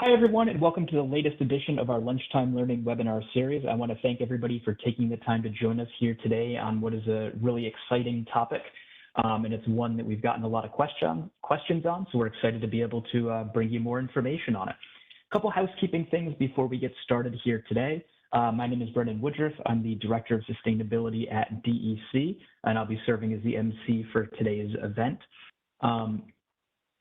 Hi, everyone, and welcome to the latest edition of our Lunchtime Learning webinar series. I want to thank everybody for taking the time to join us here today on what is a really exciting topic, and it's one that we've gotten a lot of questions on, so we're excited to be able to bring you more information on it. A couple housekeeping things before we get started here today. My name is Brendan Woodruff. I'm the Director of Sustainability at DEC, and I'll be serving as the MC for today's event.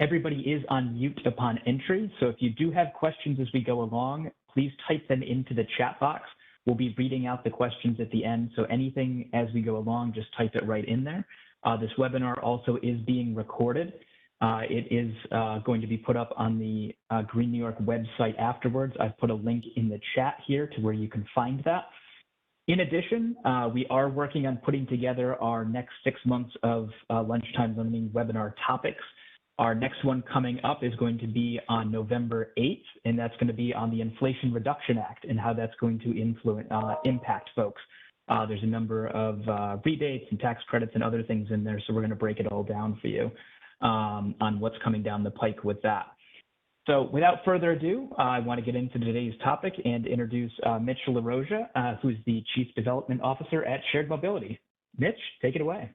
Everybody is on mute upon entry, so if you do have questions as we go along, please type them into the chat box. We'll be reading out the questions at the end, so anything as we go along, just type it right in there. This webinar also is being recorded. It is going to be put up on the Green New York website afterwards. I've put a link in the chat here to where you can find that. In addition, we are working on putting together our next 6 months of Lunchtime Learning webinar topics. Our next one coming up is going to be on November 8th, and that's going to be on the Inflation Reduction Act and how that's going to impact folks. There's a number of rebates and tax credits and other things in there, so we're going to break it all down for you on what's coming down the pike with that. So without further ado, I want to get into today's topic and introduce Mitch LaRoja, who's the Chief Development Officer at Shared Mobility. Mitch, take it away.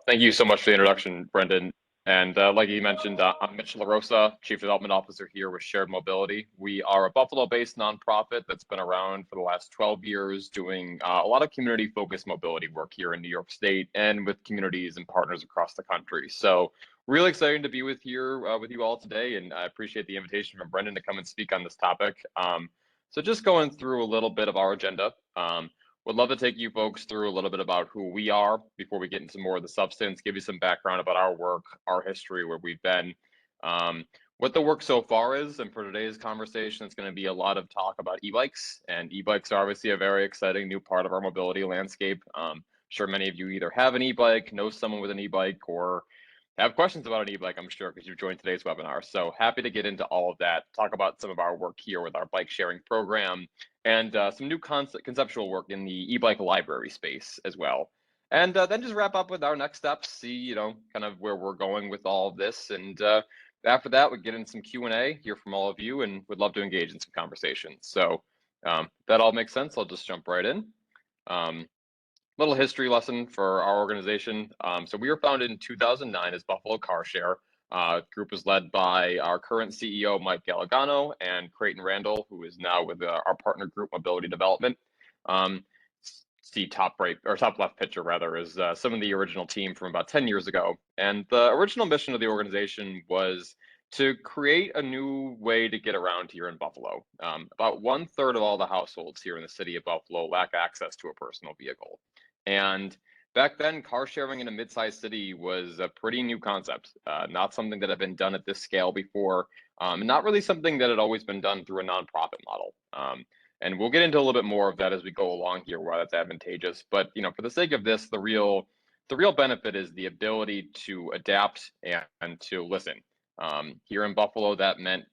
Thank you so much for the introduction, Brendan. And like you mentioned, I'm Mitch LaRosa, Chief Development Officer here with Shared Mobility. We are a Buffalo-based nonprofit that's been around for the last 12 years doing a lot of community-focused mobility work here in New York State and with communities and partners across the country. So really excited to be with you all today, and I appreciate the invitation from Brendan to come and speak on this topic. So just going through a little bit of our agenda. Would love to take you folks through a little bit about who we are before we get into more of the substance, give you some background about our work, our history, where we've been, what the work so far is. And for today's conversation, it's going to be a lot of talk about e-bikes, and e-bikes are obviously a very exciting new part of our mobility landscape. Sure many of you either have an e-bike, know someone with an e-bike, or have questions about an e-bike, I'm sure, because you've joined today's webinar. So happy to get into all of that, talk about some of our work here with our bike sharing program, and some new conceptual work in the e-bike library space as well. And then just wrap up with our next steps, see, kind of where we're going with all of this. And after that, we get into some Q&A, hear from all of you, and would love to engage in some conversations. So that all makes sense. I'll just jump right in. Little history lesson for our organization. So we were founded in 2009 as Buffalo Car Share. The group is led by our current CEO, Mike Galagano, and Creighton Randall, who is now with our partner group, Mobility Development. See top left picture rather is some of the original team from about 10 years ago. And the original mission of the organization was to create a new way to get around here in Buffalo. About 1/3 of all the households here in the city of Buffalo lack access to a personal vehicle. And back then, car sharing in a mid-sized city was a pretty new concept, not something that had been done at this scale before, and not really something that had always been done through a nonprofit model. And we'll get into a little bit more of that as we go along here, why that's advantageous. But for the sake of this, the real benefit is the ability to adapt and to listen. Here in Buffalo, that meant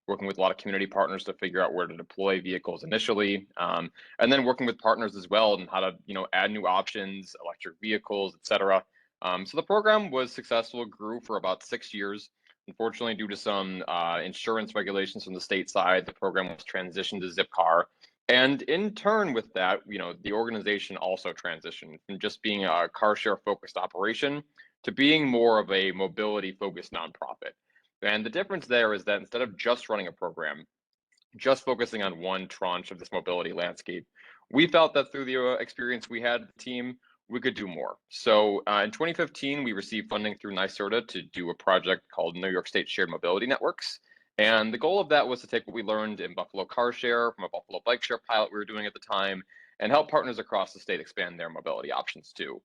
working with a lot of community partners to figure out where to deploy vehicles initially, and then working with partners as well and how to add new options, electric vehicles, etc. So the program was successful, grew for about 6 years. Unfortunately, due to some insurance regulations from the state side, the program was transitioned to Zipcar. And in turn with that, the organization also transitioned from just being a car share focused operation to being more of a mobility focused nonprofit. And the difference there is that instead of just running a program, just focusing on one tranche of this mobility landscape, we felt that through the experience we had with the team, we could do more. So in 2015, we received funding through NYSERDA to do a project called New York State Shared Mobility Networks. And the goal of that was to take what we learned in Buffalo Car Share from a Buffalo Bike Share pilot we were doing at the time and help partners across the state expand their mobility options too.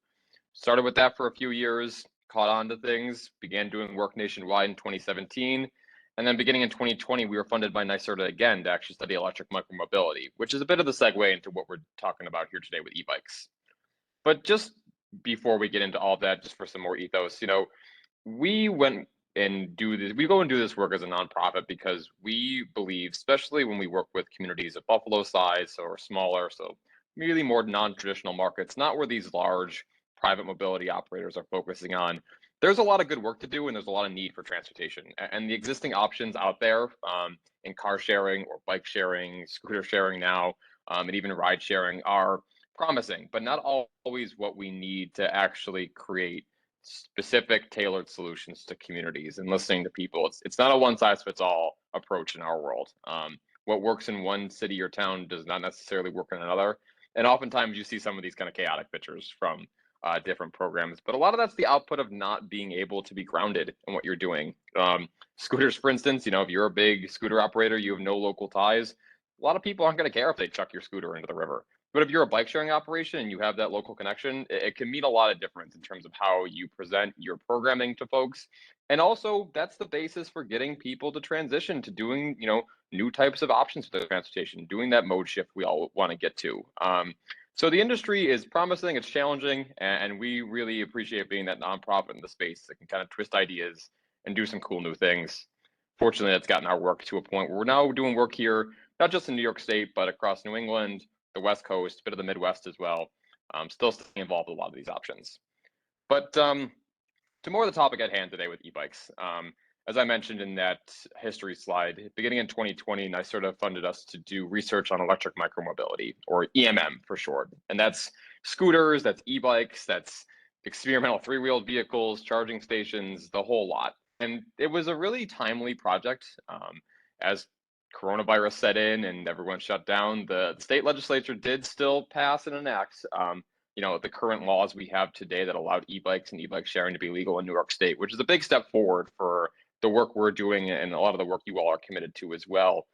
Started with that for a few years, caught on to things, began doing work nationwide in 2017. And then beginning in 2020, we were funded by NYSERDA again to actually study electric micromobility, which is a bit of the segue into what we're talking about here today with e-bikes. But just before we get into all of that, just for some more ethos, we went and do this work as a nonprofit because we believe, especially when we work with communities of Buffalo size or smaller, so really more non-traditional markets, not where these large private mobility operators are focusing on, There's a lot of good work to do, and there's a lot of need for transportation. And the existing options out there in car sharing or bike sharing, scooter sharing now, and even ride sharing are promising, but not always what we need to actually create specific tailored solutions to communities and listening to people. It's not a one size fits all approach in our world. What works in one city or town does not necessarily work in another. And oftentimes you see some of these kind of chaotic pictures from different programs. But a lot of that's the output of not being able to be grounded in what you're doing. Scooters, for instance, if you're a big scooter operator, you have no local ties. A lot of people aren't going to care if they chuck your scooter into the river. But if you're a bike sharing operation and you have that local connection, it can mean a lot of difference in terms of how you present your programming to folks. And also, that's the basis for getting people to transition to doing, new types of options for their transportation, doing that mode shift we all want to get to. So the industry is promising, it's challenging, and we really appreciate being that nonprofit in the space that can kind of twist ideas and do some cool new things. Fortunately, that's gotten our work to a point where we're now doing work here, not just in New York State, but across New England, the West Coast, a bit of the Midwest as well. Still staying involved with a lot of these options. But to more of the topic at hand today with e-bikes. As I mentioned in that history slide, beginning in 2020, NYSERDA funded us to do research on electric micromobility, or EMM for short. And that's scooters, that's e-bikes, that's experimental three-wheeled vehicles, charging stations, the whole lot. And it was a really timely project. As coronavirus set in and everyone shut down, the state legislature did still pass and enact the current laws we have today that allowed e-bikes and e-bike sharing to be legal in New York State, which is a big step forward for the work we're doing and a lot of the work you all are committed to as well.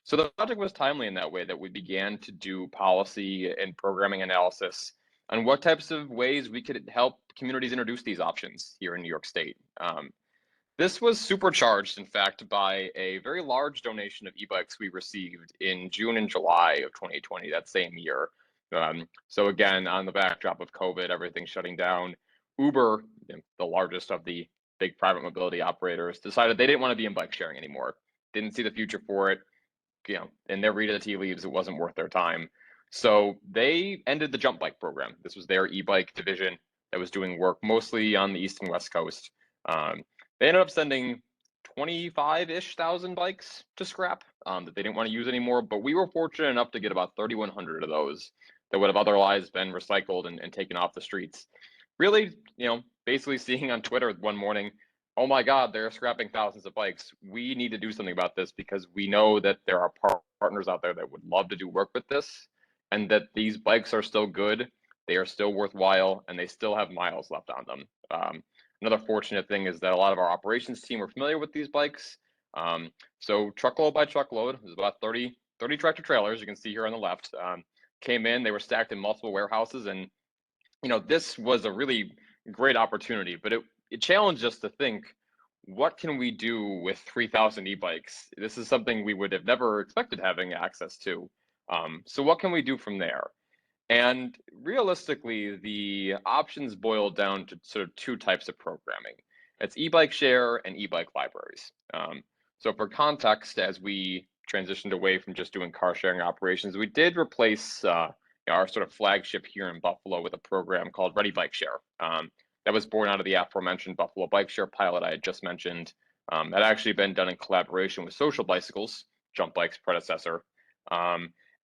So the project was timely in that way that we began to do policy and programming analysis on what types of ways we could help communities introduce these options here in New York State. This was supercharged, in fact, by a very large donation of e-bikes we received in June and July of 2020, that same year. So again, on the backdrop of COVID, everything shutting down, Uber, the largest of the big private mobility operators, decided they didn't want to be in bike sharing anymore. Didn't see the future for it. In their read of the tea leaves, it wasn't worth their time. So they ended the jump bike program. This was their e-bike division that was doing work mostly on the East and West Coast. They ended up sending 25-ish thousand bikes to scrap that they didn't want to use anymore. But we were fortunate enough to get about 3,100 of those that would have otherwise been recycled and taken off the streets. Really, basically seeing on Twitter one morning, oh my God, they're scrapping thousands of bikes. We need to do something about this because we know that there are partners out there that would love to do work with this and that these bikes are still good, they are still worthwhile, and they still have miles left on them. Another fortunate thing is that a lot of our operations team are familiar with these bikes. So truckload by truckload, there's about 30 tractor trailers, you can see here on the left, came in, they were stacked in multiple warehouses. And, this was a really great opportunity, but it challenged us to think, what can we do with 3,000 e-bikes? This is something we would have never expected having access to. So what can we do from there? And realistically, the options boil down to sort of two types of programming. It's e-bike share and e-bike libraries. So for context, as we transitioned away from just doing car sharing operations, we did replace our sort of flagship here in Buffalo with a program called Ready Bike Share. That was born out of the aforementioned Buffalo Bike Share pilot I had just mentioned. That actually been done in collaboration with Social Bicycles, Jump Bike's predecessor.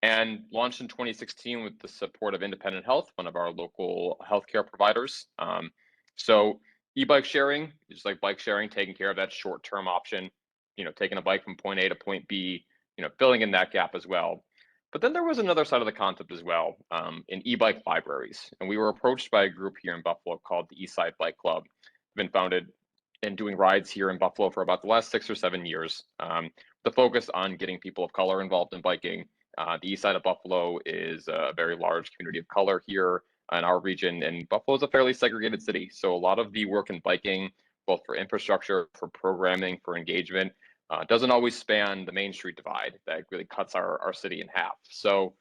And launched in 2016 with the support of Independent Health, one of our local healthcare providers. So e-bike sharing, just like bike sharing, taking care of that short-term option, taking a bike from point A to point B, filling in that gap as well. But then there was another side of the concept as well, in e-bike libraries. And we were approached by a group here in Buffalo called the Eastside Bike Club. Been founded and doing rides here in Buffalo for about the last 6 or 7 years. The focus on getting people of color involved in biking. The east side of Buffalo is a very large community of color here in our region, and Buffalo is a fairly segregated city. So a lot of the work in biking, both for infrastructure, for programming, for engagement, doesn't always span the Main Street divide that really cuts our city in half. So,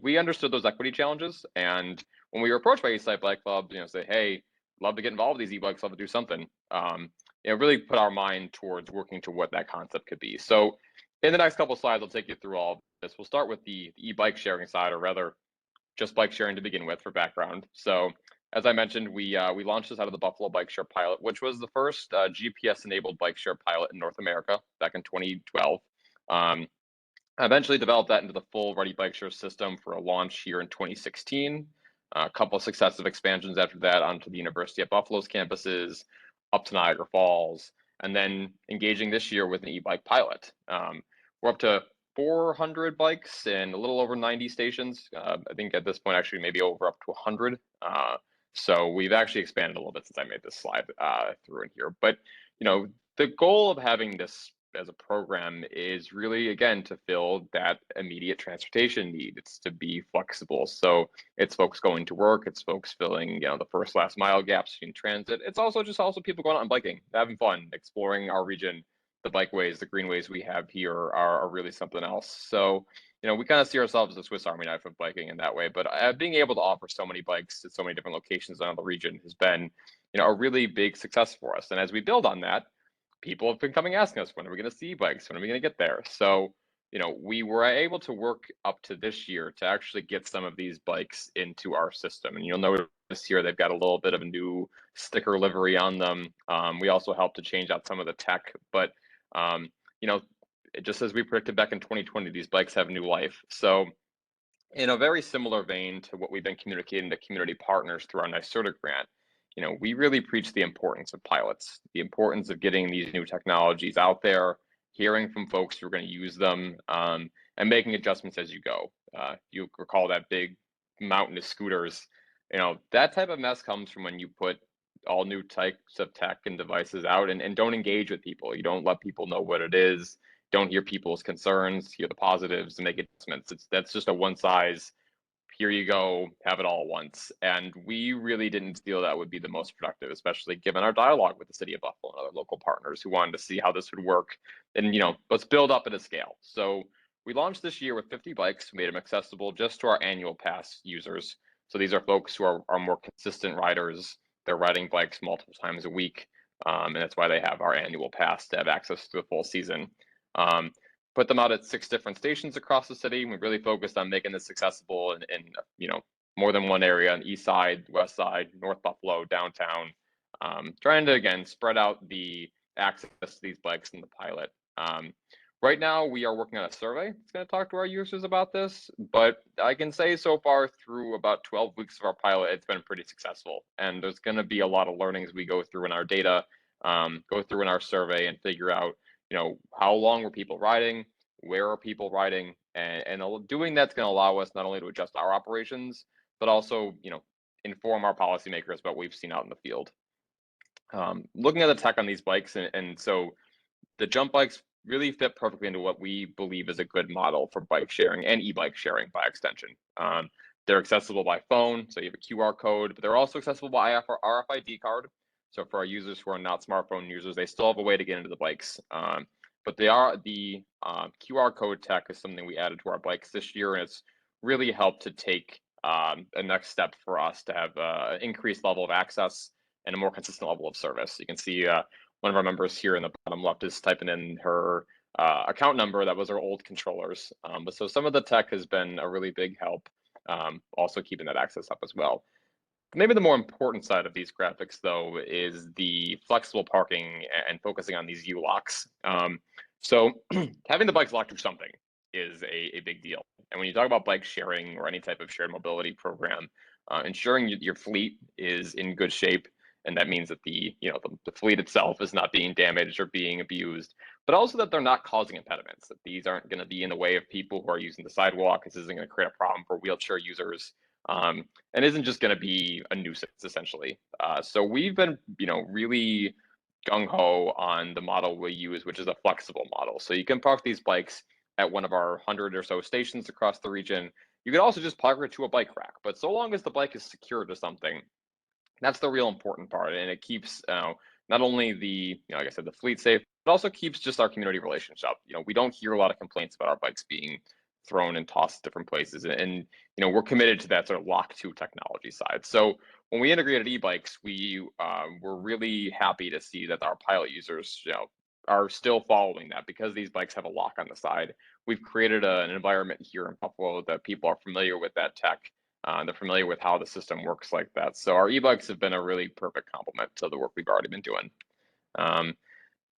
we understood those equity challenges. And when we were approached by Eastside Bike Club, say, hey, love to get involved with these e-bikes, love to do something. It really put our mind towards working to what that concept could be. So in the next couple of slides, I'll take you through all of this. We'll start with the e-bike sharing side, or rather just bike sharing to begin with for background. So as I mentioned, we launched this out of the Buffalo Bike Share pilot, which was the first GPS-enabled bike share pilot in North America back in 2012. Um, I eventually developed that into the full Ready Bike Share system for a launch here in 2016. A couple of successive expansions after that onto the University of Buffalo's campuses, up to Niagara Falls, and then engaging this year with an e-bike pilot. We're up to 400 bikes and a little over 90 stations. I think at this point, actually, maybe over up to 100. So we've actually expanded a little bit since I made this slide through in here. But the goal of having this as a program is really, again, to fill that immediate transportation need. It's to be flexible. So it's folks going to work, it's folks filling, the first last mile gaps in transit. It's also people going out and biking, having fun, exploring our region. The bikeways, the greenways we have here are really something else. So, we kind of see ourselves as a Swiss Army knife of biking in that way. But being able to offer so many bikes at so many different locations around the region has been, a really big success for us. And as we build on that, people have been coming asking us, when are we going to see bikes? When are we going to get there? So, we were able to work up to this year to actually get some of these bikes into our system. And you'll notice here they've got a little bit of a new sticker livery on them. We also helped to change out some of the tech, but just as we predicted back in 2020, these bikes have new life. So in a very similar vein to what we've been communicating to community partners through our NYSERDA grant, we really preach the importance of pilots, the importance of getting these new technologies out there, hearing from folks who are going to use them, and making adjustments as you go. You recall that big mountain of scooters. That type of mess comes from when you put all new types of tech and devices out and don't engage with people. You don't let people know what it is, don't hear people's concerns, hear the positives, and make adjustments. That's just a one size, here you go, have it all at once. And we really didn't feel that would be the most productive, especially given our dialogue with the city of Buffalo and other local partners who wanted to see how this would work. And, let's build up at a scale. So we launched this year with 50 bikes, made them accessible just to our annual pass users. So these are folks who are more consistent riders. They're riding bikes multiple times a week. And that's why they have our annual pass to have access to the full season. Put them out at 6 different stations across the city. We really focused on making this accessible in more than one area: on east side, west side, North Buffalo, downtown. Trying to, again, spread out the access to these bikes in the pilot. Right now, we are working on a survey that's going to talk to our users about this, but I can say so far through about 12 weeks of our pilot, it's been pretty successful. And there's going to be a lot of learnings we go through in our data, go through in our survey, and figure out how long were people riding, where are people riding, and doing that's going to allow us not only to adjust our operations, but also, inform our policymakers about what we've seen out in the field. Looking at the tech on these bikes, and so the jump bikes really fit perfectly into what we believe is a good model for bike sharing and e-bike sharing by extension. They're accessible by phone, so you have a QR code, but they're also accessible by RFID card. So for our users who are not smartphone users, they still have a way to get into the bikes. But the QR code tech is something we added to our bikes this year, and it's really helped to take a next step for us to have an increased level of access and a more consistent level of service. You can see one of our members here in the bottom left is typing in her account number. That was our old controllers. But so some of the tech has been a really big help, also keeping that access up as well. Maybe the more important side of these graphics, though, is the flexible parking and focusing on these U-locks. So having the bikes locked to something is a big deal. And when you talk about bike sharing or any type of shared mobility program, ensuring your fleet is in good shape, and that means that the fleet itself is not being damaged or being abused, but also that they're not causing impediments, that these aren't going to be in the way of people who are using the sidewalk. This isn't going to create a problem for wheelchair users. And isn't just going to be a nuisance, essentially. So we've been, really gung-ho on the model we use, which is a flexible model. So you can park these bikes at one of our 100 or so stations across the region. You could also just park it to a bike rack, but so long as the bike is secured to something, that's the real important part. And it keeps not only the, like I said, the fleet safe, but also keeps just our community relationship. We don't hear a lot of complaints about our bikes being thrown and tossed different places. And we're committed to that sort of lock to technology side. So when we integrated e-bikes, we were really happy to see that our pilot users, are still following that, because these bikes have a lock on the side. We've created an environment here in Buffalo that people are familiar with that tech. They're familiar with how the system works like that. So our e-bikes have been a really perfect complement to the work we've already been doing.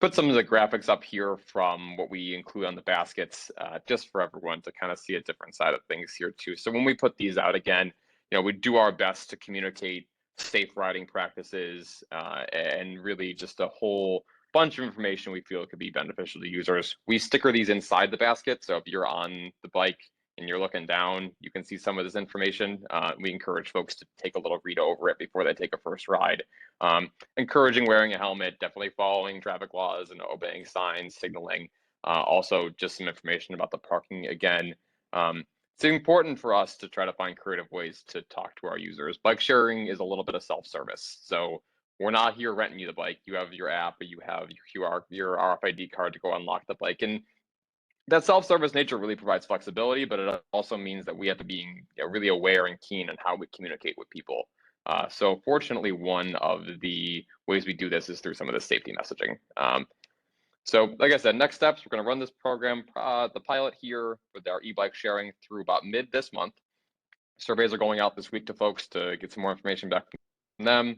Put some of the graphics up here from what we include on the baskets, just for everyone to kind of see a different side of things here too. So when we put these out again, we do our best to communicate safe riding practices and really just a whole bunch of information we feel could be beneficial to users. We sticker these inside the basket, so if you're on the bike and you're looking down, you can see some of this information. We encourage folks to take a little read over it before they take a first ride. Encouraging wearing a helmet, definitely following traffic laws and obeying signs, signaling. Also, just some information about the parking again. It's important for us to try to find creative ways to talk to our users. Bike sharing is a little bit of self-service. So we're not here renting you the bike. You have your app, or you have your RFID card to go unlock the bike. And that self-service nature really provides flexibility, but it also means that we have to be really aware and keen on how we communicate with people. So fortunately, one of the ways we do this is through some of the safety messaging. So like I said, next steps, we're going to run this program, the pilot here with our e-bike sharing through about mid this month. Surveys are going out this week to folks to get some more information back from them.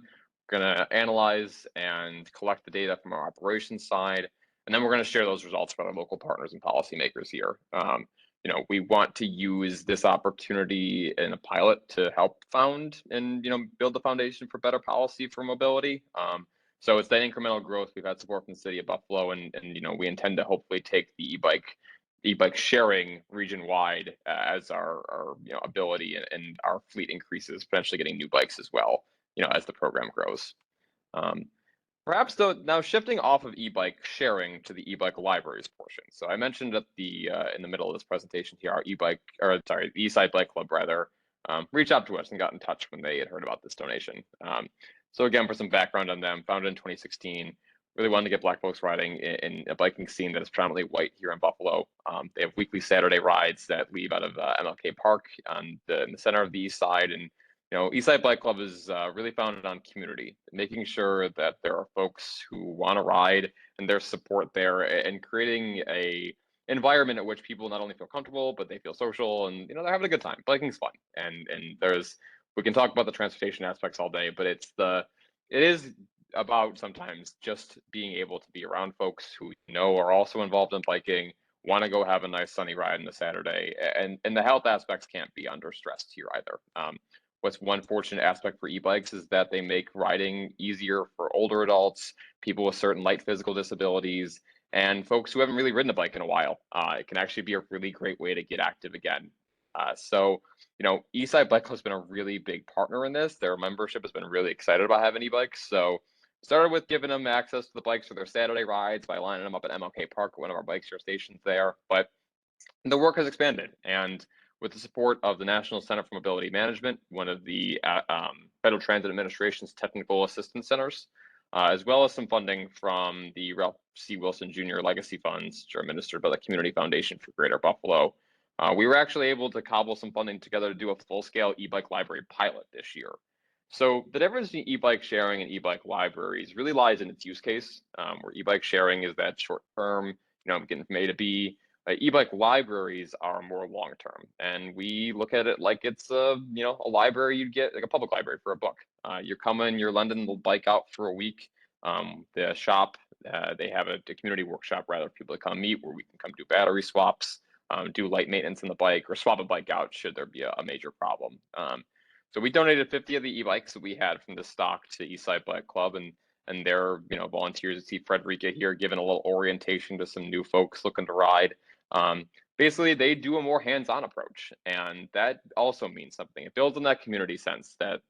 We're going to analyze and collect the data from our operations side, and then we're going to share those results with our local partners and policymakers here. We want to use this opportunity in a pilot to help found and build the foundation for better policy for mobility. So it's that incremental growth. We've had support from the city of Buffalo, and we intend to hopefully take the e-bike sharing region wide as our ability and our fleet increases, potentially getting new bikes as well, as the program grows. Perhaps though, now shifting off of e-bike sharing to the e-bike libraries portion. So I mentioned at the in the middle of this presentation here, our the Eastside Bike Club reached out to us and got in touch when they had heard about this donation. So again, for some background on them, founded in 2016, really wanted to get Black folks riding in a biking scene that is predominantly white here in Buffalo. They have weekly Saturday rides that leave out of MLK Park in the center of the East Side, and Eastside Bike Club is really founded on community, making sure that there are folks who want to ride and there's support there, and creating a environment at which people not only feel comfortable, but they feel social, and they're having a good time. Biking's fun, and we can talk about the transportation aspects all day, but it is about sometimes just being able to be around folks who are also involved in biking, want to go have a nice sunny ride on a Saturday, and the health aspects can't be understressed here either. What's one fortunate aspect for e-bikes is that they make riding easier for older adults, people with certain light physical disabilities, and folks who haven't really ridden a bike in a while. It can actually be a really great way to get active again. So Eastside Bike Club has been a really big partner in this. Their membership has been really excited about having e-bikes. So started with giving them access to the bikes for their Saturday rides by lining them up at MLK Park, one of our bike share stations there. But the work has expanded, and with the support of the National Center for Mobility Management, one of the Federal Transit Administration's technical assistance centers, as well as some funding from the Ralph C. Wilson Jr. Legacy Funds, which are administered by the Community Foundation for Greater Buffalo. We were actually able to cobble some funding together to do a full-scale e-bike library pilot this year. So the difference between e-bike sharing and e-bike libraries really lies in its use case, where e-bike sharing is that short-term, getting from A to B. E-bike libraries are more long-term, and we look at it like it's a library you'd get, like a public library for a book. You're lending the bike out for a week. The shop, they have a community workshop rather for people to come meet, where we can come do battery swaps, do light maintenance on the bike, or swap a bike out should there be a major problem. So we donated 50 of the e-bikes that we had from the stock to Eastside Bike Club, and their volunteers. You see Frederica here giving a little orientation to some new folks looking to ride. Basically, they do a more hands-on approach, and that also means something. It builds on that community sense that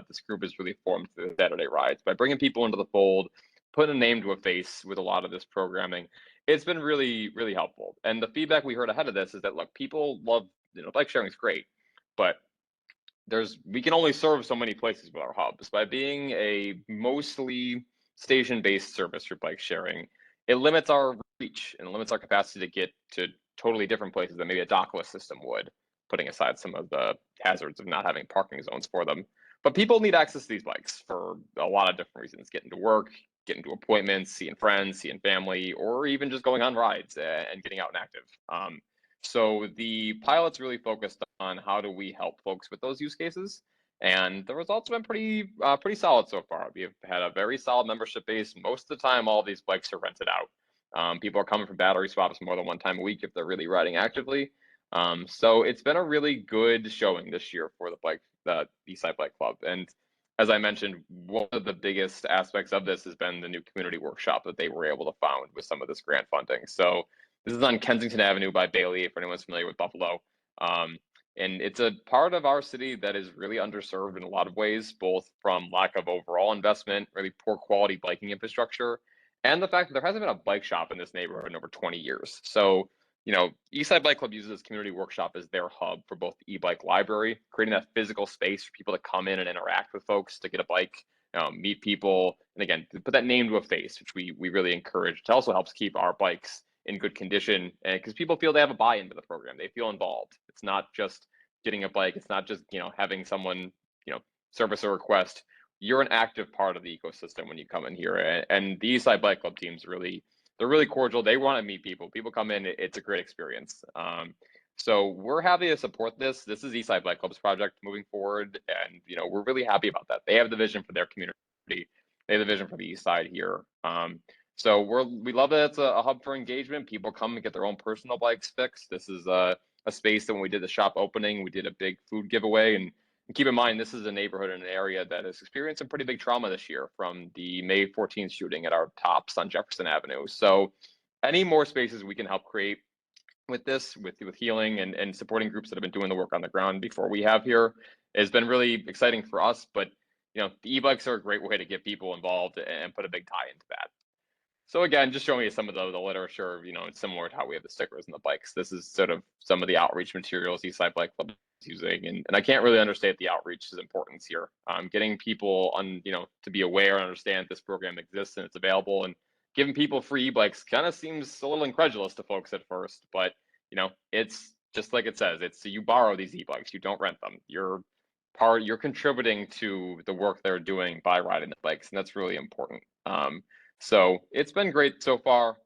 this group is really formed through the Saturday rides. By bringing people into the fold, putting a name to a face with a lot of this programming, it's been really, really helpful. And the feedback we heard ahead of this is that, look, people love, bike sharing is great, but we can only serve so many places with our hubs. By being a mostly station-based service for bike sharing, it limits our reach and limits our capacity to get to totally different places than maybe a dockless system would, putting aside some of the hazards of not having parking zones for them. But people need access to these bikes for a lot of different reasons: getting to work, getting to appointments, seeing friends, seeing family, or even just going on rides and getting out and active. So the pilot's really focused on how do we help folks with those use cases. And the results have been pretty solid so far. We've had a very solid membership base. Most of the time, all these bikes are rented out. People are coming for battery swaps more than one time a week if they're really riding actively. So it's been a really good showing this year for the Eastside Bike Club. And as I mentioned, one of the biggest aspects of this has been the new community workshop that they were able to found with some of this grant funding. So this is on Kensington Avenue by Bailey, if anyone's familiar with Buffalo. And it's a part of our city that is really underserved in a lot of ways, both from lack of overall investment, really poor quality biking infrastructure, and the fact that there hasn't been a bike shop in this neighborhood in over 20 years. So, Eastside Bike Club uses this community workshop as their hub for both the e-bike library, creating that physical space for people to come in and interact with folks, to get a bike, meet people, and again, to put that name to a face, which we really encourage. It also helps keep our bikes in good condition, and because people feel they have a buy-in to the program, they feel involved. It's not just getting a bike. It's not just having someone service a request. You're an active part of the ecosystem when you come in here, and the Eastside Bike Club team's they're really cordial. They want to meet people. People come in. It's a great experience. So we're happy to support this. This is Eastside Bike Club's project moving forward, and we're really happy about that. They have the vision for their community. They have the vision for the East Side here. So we love that it's a hub for engagement. People come and get their own personal bikes fixed. This is a space that when we did the shop opening, we did a big food giveaway. And keep in mind, this is a neighborhood in an area that has experienced some pretty big trauma this year from the May 14th shooting at our Tops on Jefferson Avenue. So any more spaces we can help create with this, with healing and supporting groups that have been doing the work on the ground before we have here has been really exciting for us. But the e-bikes are a great way to get people involved and put a big tie into that. So again, just showing you some of the literature, it's similar to how we have the stickers and the bikes. This is sort of some of the outreach materials Eastside Bike Club is using. And I can't really understate the outreach's importance here. Getting people to be aware and understand this program exists and it's available, and giving people free e-bikes kind of seems a little incredulous to folks at first, but it's just like it says, it's you borrow these e-bikes, you don't rent them. You're contributing to the work they're doing by riding the bikes, and that's really important. So it's been great so far.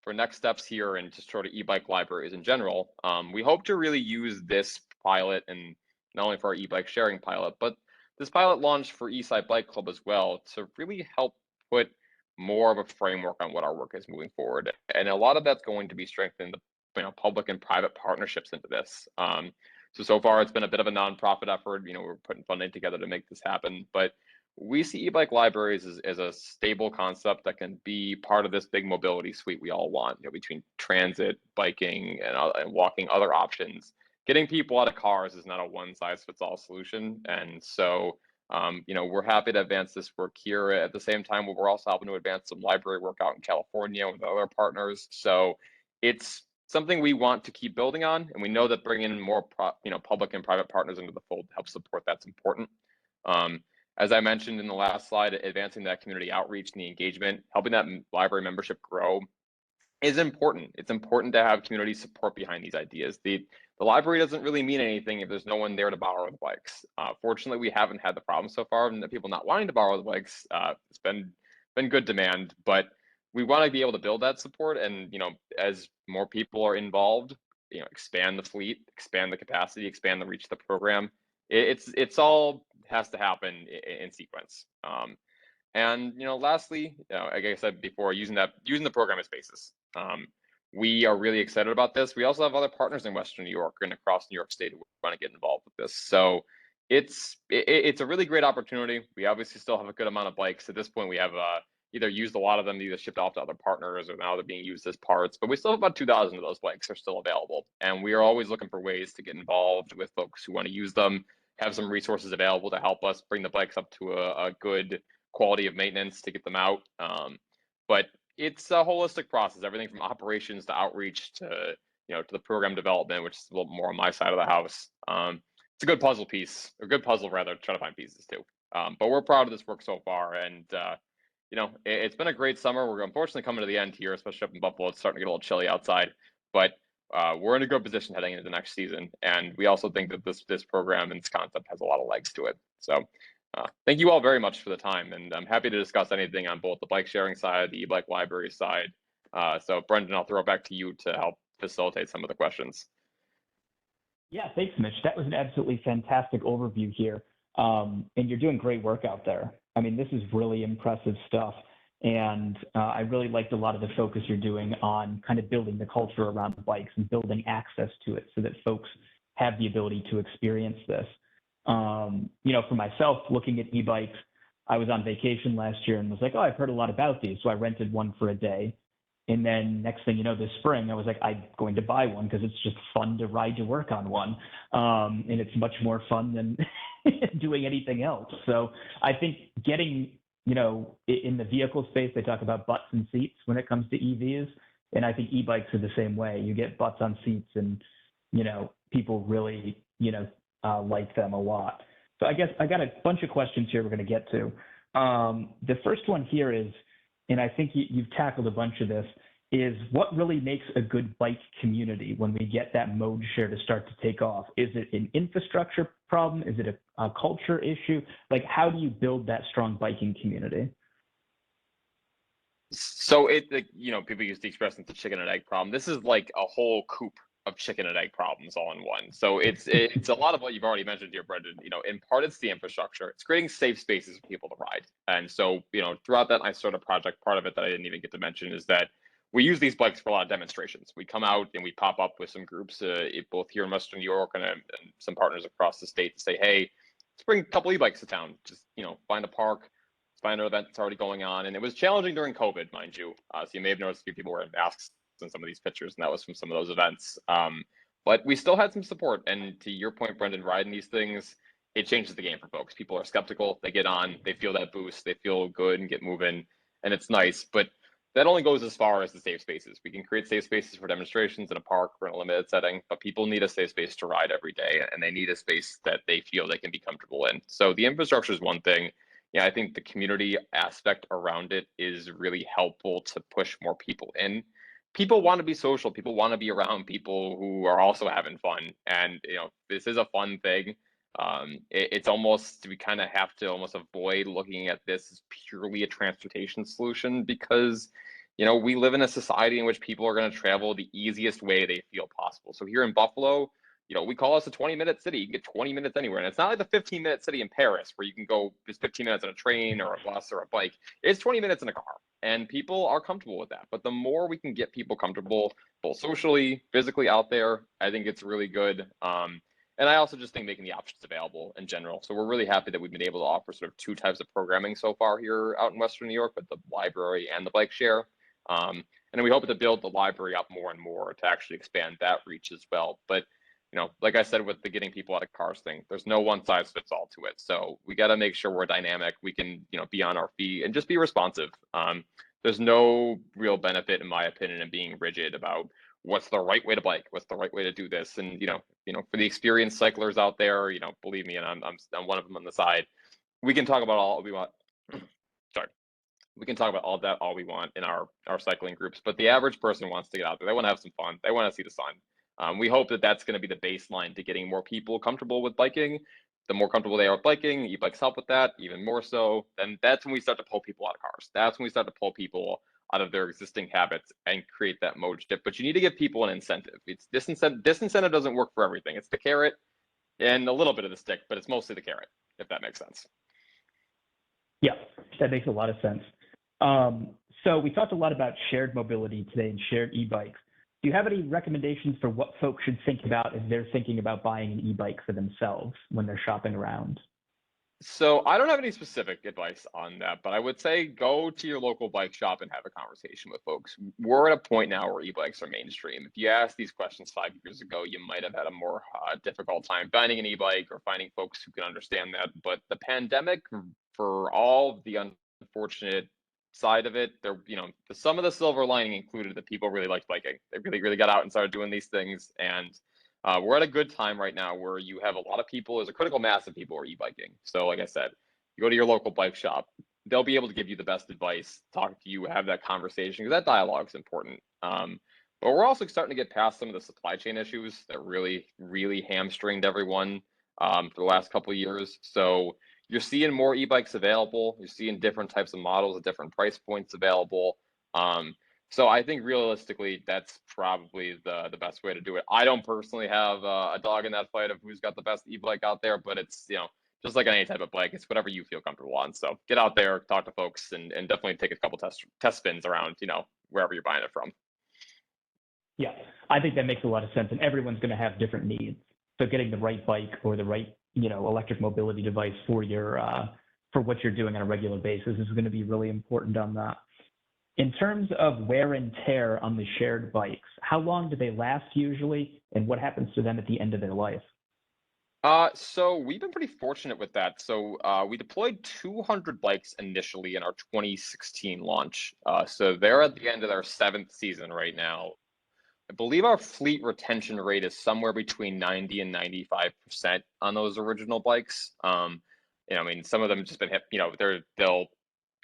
For next steps here and just sort of e-bike libraries in general, we hope to really use this pilot, and not only for our e-bike sharing pilot, but this pilot launch for Eastside Bike Club as well, to really help put more of a framework on what our work is moving forward. And a lot of that's going to be strengthening the public and private partnerships into this. So far it's been a bit of a nonprofit effort. We're putting funding together to make this happen, but we see e-bike libraries as a stable concept that can be part of this big mobility suite we all want, between transit, biking, and walking, other options. Getting people out of cars is not a one-size-fits-all solution. And so, we're happy to advance this work here. At the same time, we're also helping to advance some library work out in California with other partners. So it's something we want to keep building on. And we know that bringing in more public and private partners into the fold to help support that's important. As I mentioned in the last slide, advancing that community outreach and the engagement, helping that library membership grow is important. It's important to have community support behind these ideas. The library doesn't really mean anything if there's no one there to borrow the bikes. Fortunately, we haven't had the problem so far, and the people not wanting to borrow the bikes. It's been good demand, but we want to be able to build that support. And as more people are involved, expand the fleet, expand the capacity, expand the reach of the program. It's all has to happen in sequence. And lastly, like I said before, using the program as basis. We are really excited about this. We also have other partners in Western New York and across New York State who want to get involved with this. So it's a really great opportunity. We obviously still have a good amount of bikes. At this point, we have either used a lot of them, either shipped off to other partners, or now they're being used as parts. But we still have about 2,000 of those bikes are still available. And we are always looking for ways to get involved with folks who want to use them, have some resources available to help us bring the bikes up to a good quality of maintenance to get them out. But it's a holistic process, everything from operations to outreach to to the program development, which is a little more on my side of the house. It's a good puzzle piece, or good puzzle rather, to try to find pieces too. But we're proud of this work so far, and it's been a great summer. We're unfortunately coming to the end here, especially up in Buffalo. It's starting to get a little chilly outside, but we're in a good position heading into the next season, and we also think that this program and this concept has a lot of legs to it. So thank you all very much for the time, and I'm happy to discuss anything on both the bike sharing side, the e-bike library side. So Brendan, I'll throw it back to you to help facilitate some of the questions. Yeah, thanks, Mitch. That was an absolutely fantastic overview here. And you're doing great work out there. I mean, this is really impressive stuff. And I really liked a lot of the focus you're doing on kind of building the culture around bikes and building access to it so that folks have the ability to experience this. For myself, looking at e-bikes, I was on vacation last year and was like, oh, I've heard a lot about these. So I rented one for a day. And then next thing you know, this spring, I was like, I'm going to buy one because it's just fun to ride to work on one. And it's much more fun than doing anything else. So I think getting, in the vehicle space, they talk about butts and seats when it comes to EVs. And I think e-bikes are the same way. You get butts on seats and, people really, like them a lot. So I guess I got a bunch of questions here we're going to get to. The first one here is, and I think you've tackled a bunch of this, is what really makes a good bike community when we get that mode share to start to take off? Is it an infrastructure problem? Is it a culture issue? Like, how do you build that strong biking community? So people use the expression it's a chicken and egg problem. This is like a whole coop of chicken and egg problems all in one. So it's a lot of what you've already mentioned here, Brendan. In part it's the infrastructure. It's creating safe spaces for people to ride. And so, throughout that nice sort of project, part of it that I didn't even get to mention is that we use these bikes for a lot of demonstrations. We come out and we pop up with some groups, both here in Western New York and some partners across the state to say, hey, let's bring a couple e-bikes to town. Just, find a park, find an event that's already going on. And it was challenging during COVID, mind you. So you may have noticed a few people wearing masks in some of these pictures, and that was from some of those events. But we still had some support. And to your point, Brendan, riding these things, it changes the game for folks. People are skeptical. They get on, they feel that boost, they feel good and get moving, and it's nice. But that only goes as far as the safe spaces. We can create safe spaces for demonstrations in a park or in a limited setting, but people need a safe space to ride every day, and they need a space that they feel they can be comfortable in. So the infrastructure is one thing. Yeah, I think the community aspect around it is really helpful to push more people in. People want to be social. People want to be around people who are also having fun. And, this is a fun thing. It's almost, we kind of have to almost avoid looking at this as purely a transportation solution because, we live in a society in which people are going to travel the easiest way they feel possible. So here in Buffalo, we call us a 20-minute city. You can get 20 minutes anywhere. And it's not like the 15-minute city in Paris where you can go just 15 minutes on a train or a bus or a bike. It's 20 minutes in a car. And people are comfortable with that. But the more we can get people comfortable, both socially, physically out there, I think it's really good. And I also just think making the options available in general. So we're really happy that we've been able to offer sort of two types of programming so far here out in Western New York with the library and the bike share. And then we hope to build the library up more and more to actually expand that reach as well. But like I said, with the getting people out of cars thing, there's no one size fits all to it. So we got to make sure we're dynamic. We can, be on our feet and just be responsive. There's no real benefit, in my opinion, in being rigid about what's the right way to bike, what's the right way to do this. And, for the experienced cyclers out there, believe me, and I'm one of them on the side, we can talk about all we want. Sorry. We can talk about all that all we want in our cycling groups, but the average person wants to get out there. They want to have some fun. They want to see the sun. We hope that that's going to be the baseline to getting more people comfortable with biking. The more comfortable they are with biking, e-bikes help with that even more so. Then that's when we start to pull people out of cars. That's when we start to pull people out of their existing habits and create that mode shift. But you need to give people an incentive. It's disincentive doesn't work for everything. It's the carrot and a little bit of the stick, but it's mostly the carrot, if that makes sense. Yeah, that makes a lot of sense. So we talked a lot about shared mobility today and shared e-bikes. Do you have any recommendations for what folks should think about if they're thinking about buying an e-bike for themselves when they're shopping around? So I don't have any specific advice on that, but I would say go to your local bike shop and have a conversation with folks. We're at a point now where e-bikes are mainstream. If you asked these questions 5 years ago, you might have had a more difficult time finding an e-bike or finding folks who can understand that. But the pandemic, for all the unfortunate side of it, some of the silver lining included that people really liked biking. They really, really got out and started doing these things. And we're at a good time right now where you have a lot of people, there's a critical mass of people who are e-biking. So like I said, you go to your local bike shop, they'll be able to give you the best advice, talk to you, have that conversation, because that dialogue is important. But we're also starting to get past some of the supply chain issues that really, really hamstringed everyone for the last couple of years. So you're seeing more e-bikes available. You're seeing different types of models at different price points available. So I think realistically, that's probably the best way to do it. I don't personally have a dog in that fight of who's got the best e-bike out there, but it's, just like any type of bike, it's whatever you feel comfortable on. So get out there, talk to folks, and definitely take a couple test spins around, wherever you're buying it from. Yeah, I think that makes a lot of sense, and everyone's going to have different needs. So getting the right bike or the right, electric mobility device for your for what you're doing on a regular basis is going to be really important on that. In terms of wear and tear on the shared bikes, how long do they last usually, and what happens to them at the end of their life? So we've been pretty fortunate with that. So we deployed 200 bikes initially in our 2016 launch. So they're at the end of their seventh season right now. I believe our fleet retention rate is somewhere between 90 and 95% on those original bikes. I mean, some of them just been hit, they'll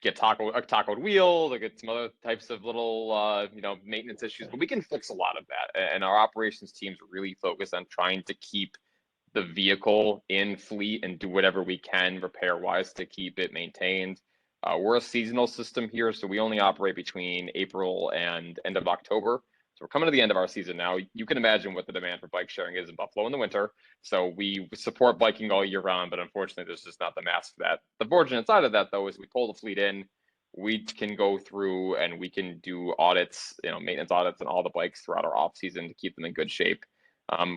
get tacoed wheel, they get some other types of little, maintenance issues, but we can fix a lot of that. And our operations teams really focus on trying to keep the vehicle in fleet and do whatever we can repair wise to keep it maintained. We're a seasonal system here, so we only operate between April and end of October. So we're coming to the end of our season now. You can imagine what the demand for bike sharing is in Buffalo in the winter. So we support biking all year round, but unfortunately, there's just not the mass for that. The fortunate side of that, though, is we pull the fleet in. We can go through and we can do audits, maintenance audits on all the bikes throughout our off season to keep them in good shape.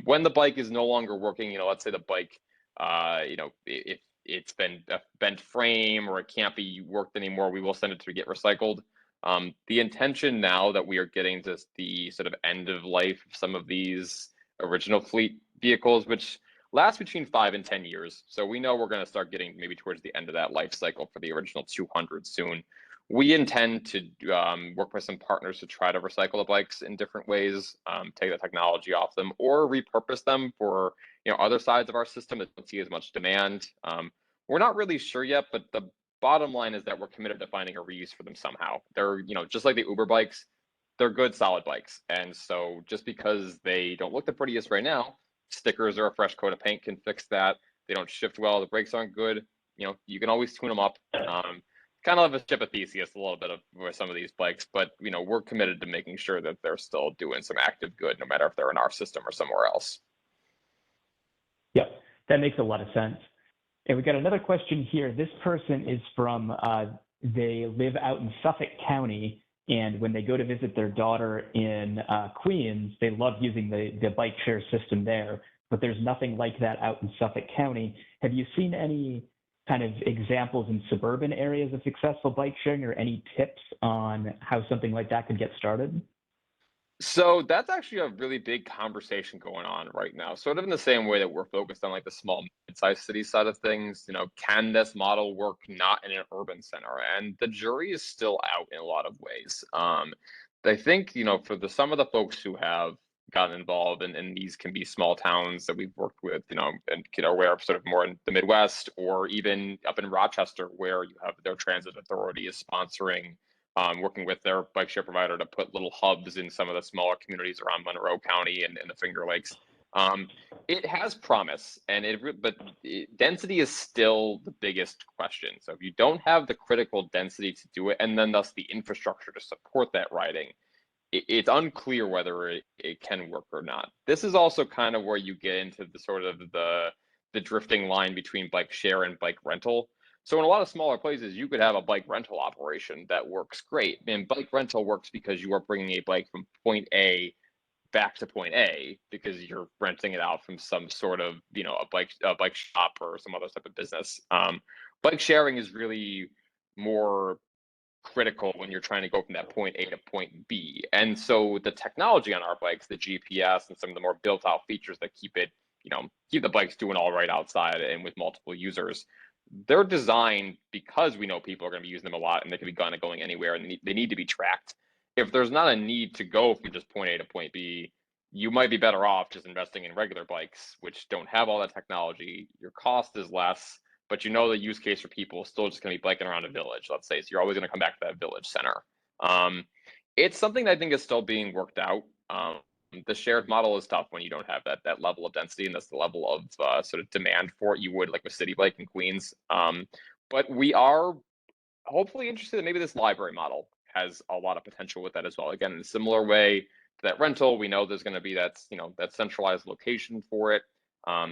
When the bike is no longer working, let's say the bike, if it's been a bent frame or it can't be worked anymore, we will send it to get recycled. The intention now that we are getting to the sort of end of life of some of these original fleet vehicles, which last between 5 and 10 years. So we know we're going to start getting maybe towards the end of that life cycle for the original 200 soon. We intend to work with some partners to try to recycle the bikes in different ways, take the technology off them, or repurpose them for other sides of our system that don't see as much demand. We're not really sure yet, but the bottom line is that we're committed to finding a reuse for them somehow. They're just like the Uber bikes, they're good solid bikes, and so just because they don't look the prettiest right now, stickers or a fresh coat of paint can fix that. They don't shift well, the brakes aren't good. You can always tune them up. Kind of a ship of Theseus a little bit of with some of these bikes, but we're committed to making sure that they're still doing some active good, no matter if they're in our system or somewhere else. Yep, that makes a lot of sense. And we got another question here. This person is from, they live out in Suffolk County, and when they go to visit their daughter in Queens, they love using the bike share system there, but there's nothing like that out in Suffolk County. Have you seen any kind of examples in suburban areas of successful bike sharing, or any tips on how something like that could get started? So that's actually a really big conversation going on right now. Sort of in the same way that we're focused on like the small mid-sized city side of things, can this model work not in an urban center? And the jury is still out in a lot of ways. I think, for some of the folks who have gotten involved, and these can be small towns that we've worked with, and where sort of more in the Midwest, or even up in Rochester, where you have their transit authority is sponsoring, working with their bike share provider to put little hubs in some of the smaller communities around Monroe County and the Finger Lakes. It has promise, but density is still the biggest question. So if you don't have the critical density to do it, and then thus the infrastructure to support that riding, it's unclear whether it can work or not. This is also kind of where you get into the sort of the drifting line between bike share and bike rental. So in a lot of smaller places, you could have a bike rental operation that works great. And bike rental works because you are bringing a bike from point A back to point A because you're renting it out from some sort of, a bike shop or some other type of business. Bike sharing is really more critical when you're trying to go from that point A to point B. And so the technology on our bikes, the GPS and some of the more built out features that keep the bikes doing all right outside and with multiple users, they're designed because we know people are going to be using them a lot and they can be kind of going anywhere, and they need to be tracked. If there's not a need to go from just point A to point B, you might be better off just investing in regular bikes, which don't have all that technology. Your cost is less, but the use case for people is still just going to be biking around a village, let's say. So you're always going to come back to that village center. Um, it's something that I think is still being worked out. The shared model is tough when you don't have that level of density, and that's the level of sort of demand for it you would like with City Bike in Queens. But we are hopefully interested in maybe this library model. has a lot of potential with that as well. Again, in a similar way to that rental, we know there's going to be that centralized location for it.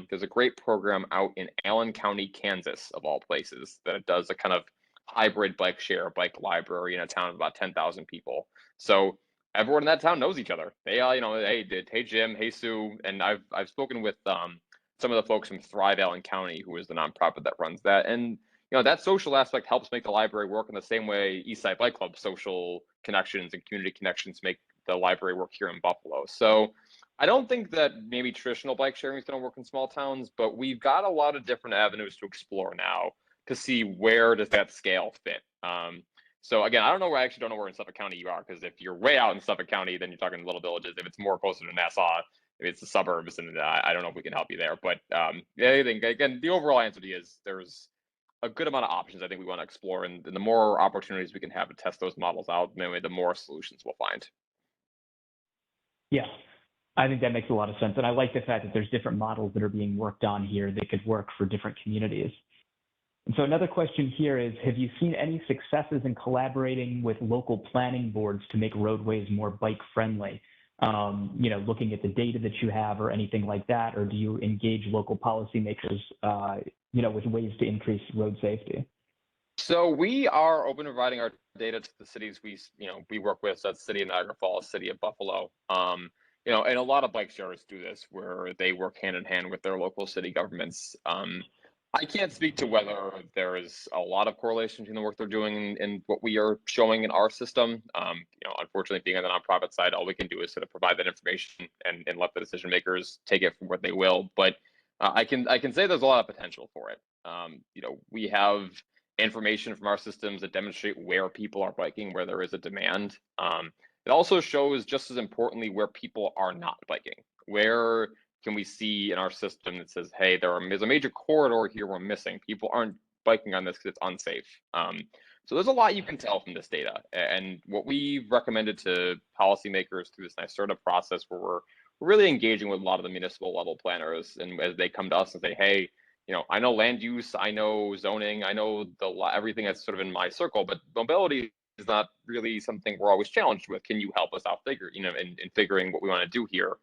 There's a great program out in Allen County, Kansas, of all places, that does a kind of hybrid bike share, bike library in a town of about 10,000 people. So everyone in that town knows each other. They hey Jim, hey Sue, and I've spoken with some of the folks from Thrive Allen County, who is the nonprofit that runs that, and that social aspect helps make the library work in the same way Eastside Bike Club social connections and community connections make the library work here in Buffalo. So I don't think that maybe traditional bike sharing is going to work in small towns, but we've got a lot of different avenues to explore now to see where does that scale fit. So again, I actually don't know where in Suffolk County you are, because if you're way out in Suffolk County, then you're talking little villages. If it's more closer to Nassau, maybe it's the suburbs, and I don't know if we can help you there. But I think, again, the overall answer to you is there's a good amount of options I think we want to explore, and the more opportunities we can have to test those models out, maybe the more solutions we'll find. Yes, I think that makes a lot of sense. And I like the fact that there's different models that are being worked on here that could work for different communities. And so another question here is, have you seen any successes in collaborating with local planning boards to make roadways more bike friendly? Looking at the data that you have or anything like that, or do you engage local policymakers, with ways to increase road safety? So we are open to providing our data to the cities we work with. So that's the city of Niagara Falls, city of Buffalo. And a lot of bike sharers do this, where they work hand in hand with their local city governments. I can't speak to whether there is a lot of correlation between the work they're doing and what we are showing in our system. Unfortunately, being on the nonprofit side, all we can do is sort of provide that information and let the decision makers take it from what they will. But I can say there's a lot of potential for it. We have information from our systems that demonstrate where people are biking, where there is a demand. It also shows, just as importantly, where people are not biking. Where can we see in our system that says, hey, there's a major corridor here we're missing. People aren't biking on this because it's unsafe. So there's a lot you can tell from this data. And what we've recommended to policymakers through this NYSERDA process, where we're really engaging with a lot of the municipal level planners, and as they come to us and say, hey, I know land use, I know zoning, I know everything that's sort of in my circle, but mobility is not really something we're always challenged with. Can you help us out in figuring what we want to do here?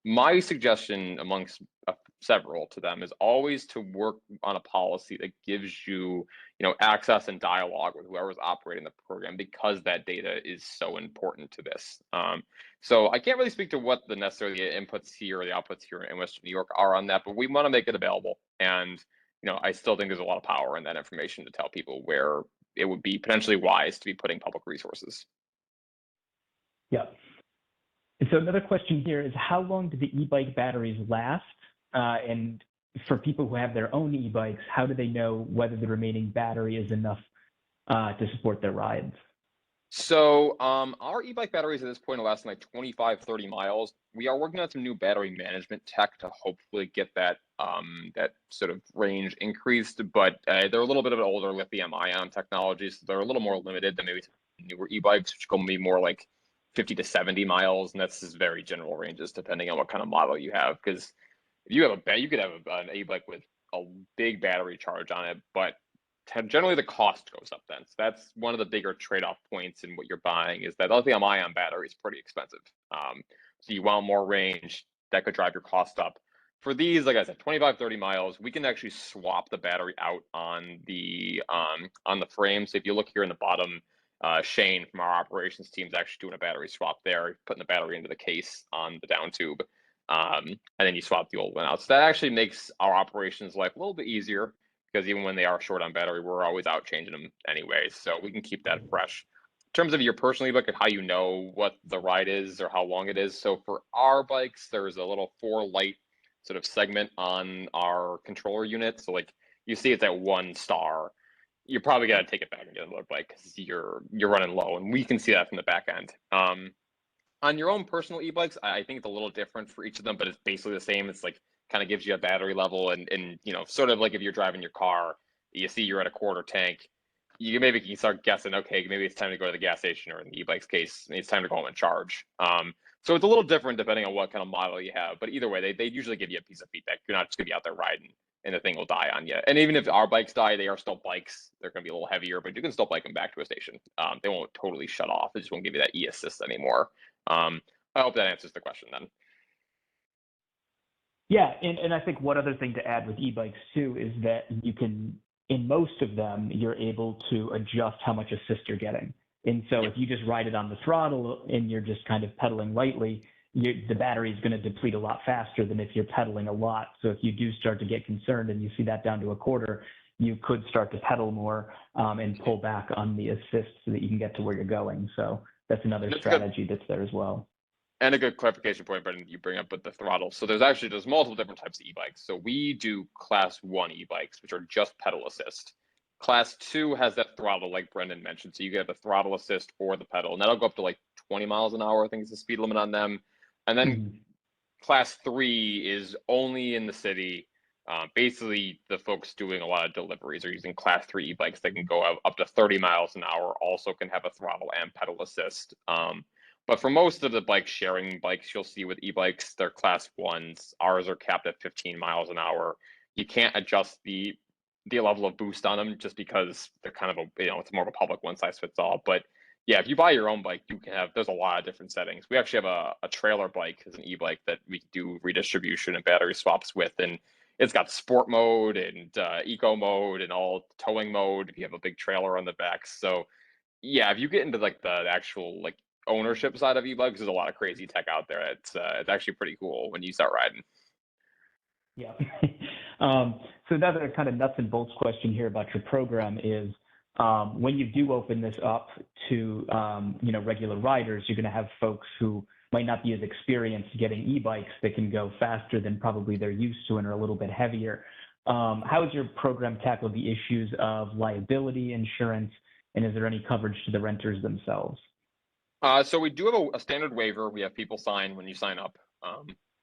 My suggestion amongst several to them is always to work on a policy that gives you, access and dialogue with whoever's operating the program, because that data is so important to this. So I can't really speak to what the necessarily inputs here or the outputs here in Western New York are on that, but we want to make it available. And, I still think there's a lot of power in that information to tell people where it would be potentially wise to be putting public resources. Yeah. And so another question here is, how long do the e-bike batteries last? And for people who have their own e-bikes, how do they know whether the remaining battery is enough to support their rides? So our e-bike batteries at this point are lasting like 25, 30 miles. We are working on some new battery management tech to hopefully get that sort of range increased, but they're a little bit of an older lithium-ion technology, so they're a little more limited than maybe newer e-bikes, which can be more like 50 to 70 miles, and that's just very general ranges depending on what kind of model you have. Because if you could have an e-bike with a big battery charge on it, but generally the cost goes up then. So that's one of the bigger trade-off points in what you're buying, is that lithium-ion battery is pretty expensive. So you want more range, that could drive your cost up. For these, like I said, 25, 30 miles, we can actually swap the battery out on the frame. So if you look here in the bottom, Shane from our operations team is actually doing a battery swap there, putting the battery into the case on the down tube. And then you swap the old one out. So that actually makes our operations life a little bit easier, because even when they are short on battery, we're always out changing them anyway. So we can keep that fresh. In terms of your personal e-bike and how you know what the ride is or how long it is. So for our bikes, there's a little 4-light sort of segment on our controller unit. So like you see it's at 1 star. You're probably gonna take it back and get another bike because you're running low, and we can see that from the back end. On your own personal e-bikes, I think it's a little different for each of them, but it's basically the same. It's like kind of gives you a battery level, and sort of like if you're driving your car, you see you're at a quarter tank, you can start guessing, okay, maybe it's time to go to the gas station, or in the e-bike's case, it's time to go home and charge. So it's a little different depending on what kind of model you have, but either way, they usually give you a piece of feedback. You're not just gonna be out there riding. and the thing will die on you. And even if our bikes die, they are still bikes. They're going to be a little heavier, but you can still bike them back to a station. They won't totally shut off. They just won't give you that e-assist anymore. I hope that answers the question then. Yeah, and I think one other thing to add with e-bikes too is that you can, in most of them, you're able to adjust how much assist you're getting. And so if you just ride it on the throttle and you're just kind of pedaling lightly, the battery is going to deplete a lot faster than if you're pedaling a lot. So if you do start to get concerned and you see that down to a quarter, you could start to pedal more and pull back on the assist so that you can get to where you're going. So that's another strategy that's there as well. And a good clarification point, Brendan, you bring up with the throttle. So there's multiple different types of e-bikes. So we do class 1 e-bikes, which are just pedal assist. Class 2 has that throttle, like Brendan mentioned. So you get the throttle assist for the pedal, and that'll go up to like 20 miles an hour, I think is the speed limit on them. And then class 3 is only in the city. Basically, the folks doing a lot of deliveries are using class 3 e-bikes. They can go up to 30 miles an hour, also can have a throttle and pedal assist. But for most of the bike sharing bikes you'll see with e-bikes, they're class 1s. Ours are capped at 15 miles an hour. You can't adjust the level of boost on them just because they're kind of it's more of a public one size fits all. But yeah, if you buy your own bike, you can there's a lot of different settings. We actually have a trailer bike as an e-bike that we do redistribution and battery swaps with, and it's got sport mode and eco mode and all towing mode if you have a big trailer on the back. So yeah, if you get into like the actual like ownership side of e-bikes, there's a lot of crazy tech out there. It's actually pretty cool when you start riding. Yeah. So another kind of nuts and bolts question here about your program is when you do open this up to regular riders, you're going to have folks who might not be as experienced getting e-bikes that can go faster than probably they're used to and are a little bit heavier. How has your program tackled the issues of liability insurance, and is there any coverage to the renters themselves? So we do have a standard waiver. We have people sign when you sign up,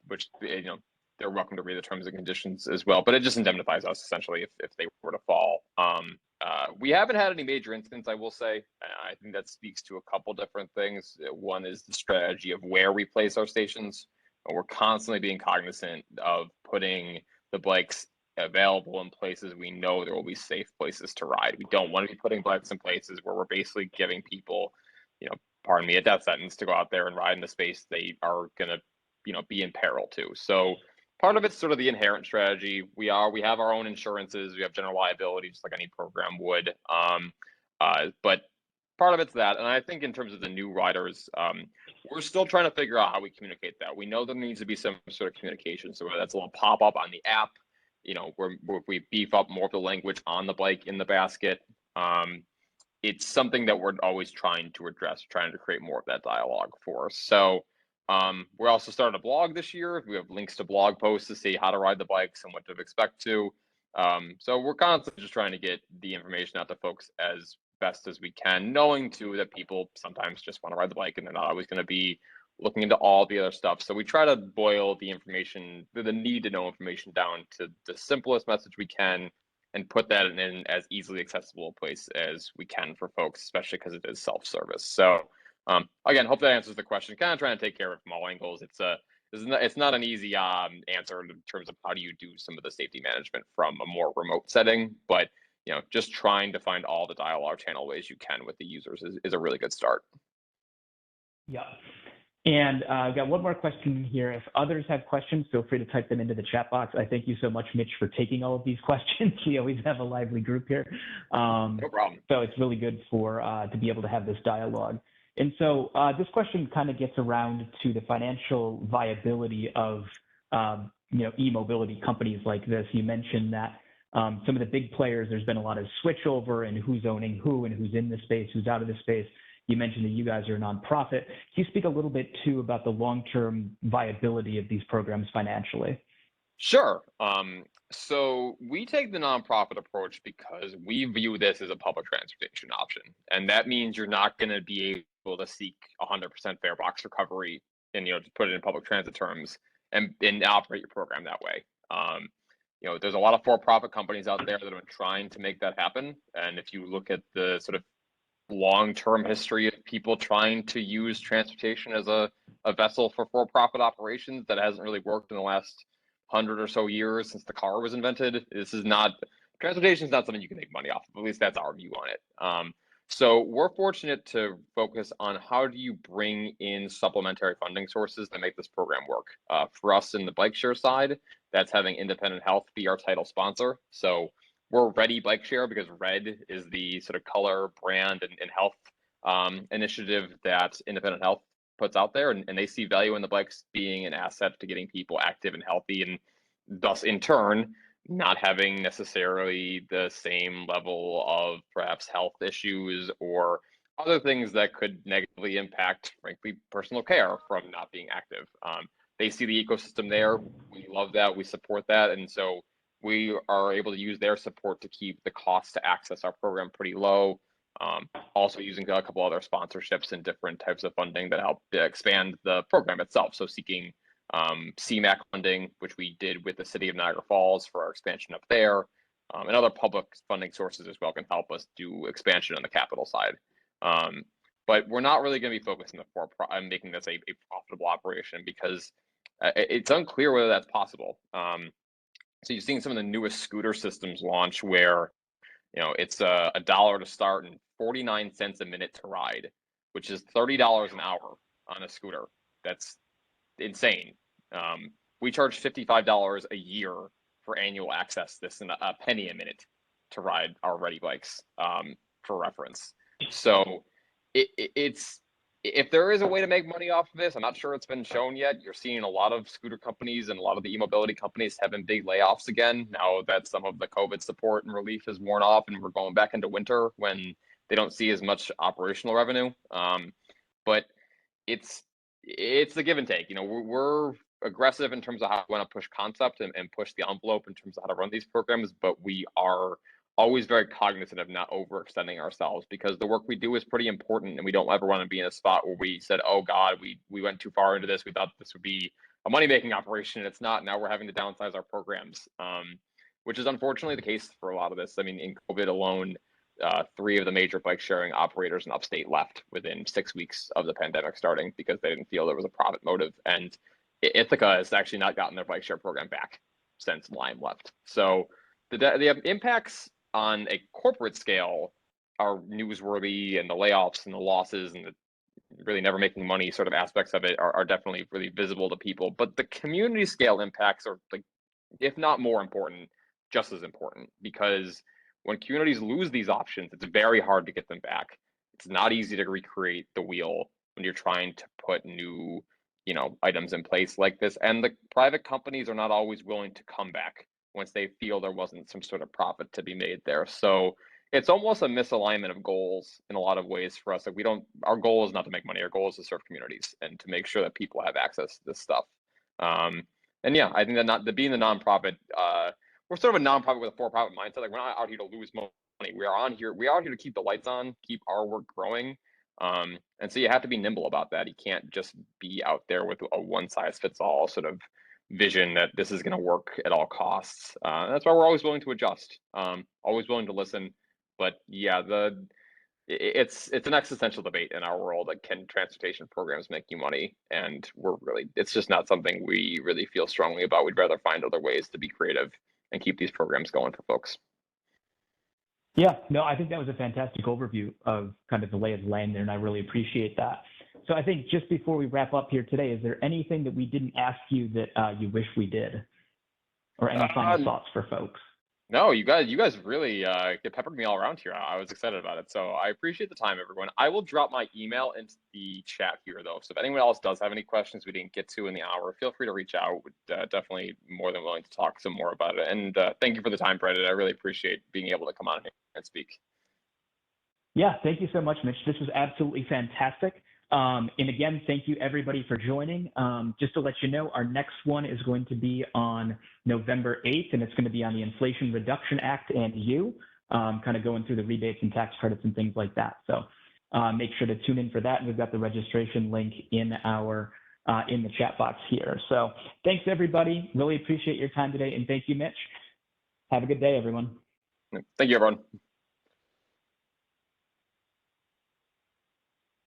which they're welcome to read the terms and conditions as well. But it just indemnifies us essentially if they were to fall. We haven't had any major incidents, I will say. I think that speaks to a couple different things. One is the strategy of where we place our stations. We're constantly being cognizant of putting the bikes available in places we know there will be safe places to ride. We don't want to be putting bikes in places where we're basically giving people, pardon me, a death sentence to go out there and ride in the space they are going to, be in peril to. So part of it's sort of the inherent strategy. We have our own insurances. We have general liability, just like any program would. But part of it's that. And I think in terms of the new riders, we're still trying to figure out how we communicate that. We know there needs to be some sort of communication. So whether that's a little pop-up on the app, where we beef up more of the language on the bike in the basket. It's something that we're always trying to address, trying to create more of that dialogue for us. So we're also starting a blog this year. We have links to blog posts to see how to ride the bikes and what to expect to. So we're constantly just trying to get the information out to folks as best as we can, knowing too that people sometimes just want to ride the bike and they're not always going to be looking into all the other stuff. So we try to boil the information, the need to know information down to the simplest message we can and put that in as easily accessible a place as we can for folks, especially because it is self-service. So again, hope that answers the question. Kind of trying to take care of it from all angles. It's not an easy answer in terms of how do you do some of the safety management from a more remote setting, but just trying to find all the dialogue channel ways you can with the users is a really good start. Yeah. And I've got one more question here. If others have questions, feel free to type them into the chat box. I thank you so much, Mitch, for taking all of these questions. We always have a lively group here. No problem. So it's really good to be able to have this dialogue. And so this question kind of gets around to the financial viability of e-mobility companies like this. You mentioned that some of the big players, there's been a lot of switchover and who's owning who and who's in the space, who's out of the space. You mentioned that you guys are a nonprofit. Can you speak a little bit too about the long-term viability of these programs financially? Sure. So we take the nonprofit approach because we view this as a public transportation option. And that means you're not going to be able to seek 100% fare box recovery and, to put it in public transit terms and operate your program that way. There's a lot of for-profit companies out there that have been trying to make that happen. And if you look at the sort of long-term history of people trying to use transportation as a vessel for-profit operations, that hasn't really worked in the last 100 or so years since the car was invented. Transportation is not something you can make money off of. At least that's our view on it. So we're fortunate to focus on how do you bring in supplementary funding sources that make this program work. For us in the bike share side, that's having Independent Health be our title sponsor. So we're Ready Bike Share because red is the sort of color, brand, and health initiative that Independent Health puts out there, and they see value in the bikes being an asset to getting people active and healthy, and thus in turn not having necessarily the same level of perhaps health issues or other things that could negatively impact, frankly, personal care from not being active. They see the ecosystem there. We love that. We support that. And so we are able to use their support to keep the cost to access our program pretty low. Also using a couple other sponsorships and different types of funding that help expand the program itself. So seeking CMAQ funding, which we did with the city of Niagara Falls for our expansion up there, and other public funding sources as well can help us do expansion on the capital side. But we're not really going to be focusing on making this a profitable operation because it's unclear whether that's possible. So you're seeing some of the newest scooter systems launch where it's $1 to start and 49 cents a minute to ride, which is $30 an hour on a scooter. That's insane. We charge $55 a year for annual access this and a penny a minute to ride our Ready bikes, for reference. So it's if there is a way to make money off of this, I'm not sure it's been shown yet. You're seeing a lot of scooter companies and a lot of the e-mobility companies having big layoffs again now that some of the COVID support and relief has worn off and we're going back into winter when they don't see as much operational revenue. But it's the give and take. We're aggressive in terms of how we want to push concept and push the envelope in terms of how to run these programs, but we are always very cognizant of not overextending ourselves because the work we do is pretty important and we don't ever want to be in a spot where we said, oh God, we went too far into this. We thought this would be a money-making operation. It's not. Now we're having to downsize our programs, which is unfortunately the case for a lot of this. I mean, in COVID alone, 3 of the major bike sharing operators in upstate left within 6 weeks of the pandemic starting because they didn't feel there was a profit motive. And Ithaca has actually not gotten their bike share program back since Lime left. So the impacts on a corporate scale are newsworthy, and the layoffs and the losses and the really never making money sort of aspects of it are definitely really visible to people. But the community scale impacts are, like, if not more important, just as important, because when communities lose these options, it's very hard to get them back. It's not easy to recreate the wheel when you're trying to put new, items in place like this. And the private companies are not always willing to come back once they feel there wasn't some sort of profit to be made there. So it's almost a misalignment of goals in a lot of ways for us. Like our goal is not to make money. Our goal is to serve communities and to make sure that people have access to this stuff. And yeah, I think that being the nonprofit, we're sort of a nonprofit with a for-profit mindset. Like, we're not out here to lose money. We are out here to keep the lights on, keep our work growing. And so you have to be nimble about that. You can't just be out there with a one-size-fits-all sort of vision that this is going to work at all costs. That's why we're always willing to adjust, always willing to listen. But yeah, it's an existential debate in our world. Like, can transportation programs make you money? And it's just not something we really feel strongly about. We'd rather find other ways to be creative and keep these programs going for folks. Yeah, no, I think that was a fantastic overview of kind of the lay of the land there, and I really appreciate that. So I think just before we wrap up here today, is there anything that we didn't ask you that you wish we did, or any final thoughts for folks? No, you guys really peppered me all around here. I was excited about it. So I appreciate the time, everyone. I will drop my email into the chat here, though. So if anyone else does have any questions we didn't get to in the hour, feel free to reach out. Definitely more than willing to talk some more about it. And thank you for the time, Brendan. I really appreciate being able to come on here and speak. Yeah, thank you so much, Mitch. This was absolutely fantastic. And again, thank you everybody for joining. Just to let you know, our next one is going to be on November 8th, and it's going to be on the Inflation Reduction Act and kind of going through the rebates and tax credits and things like that. So make sure to tune in for that. And we've got the registration link in in the chat box here. So thanks everybody. Really appreciate your time today. And thank you, Mitch. Have a good day, everyone. Thank you, everyone.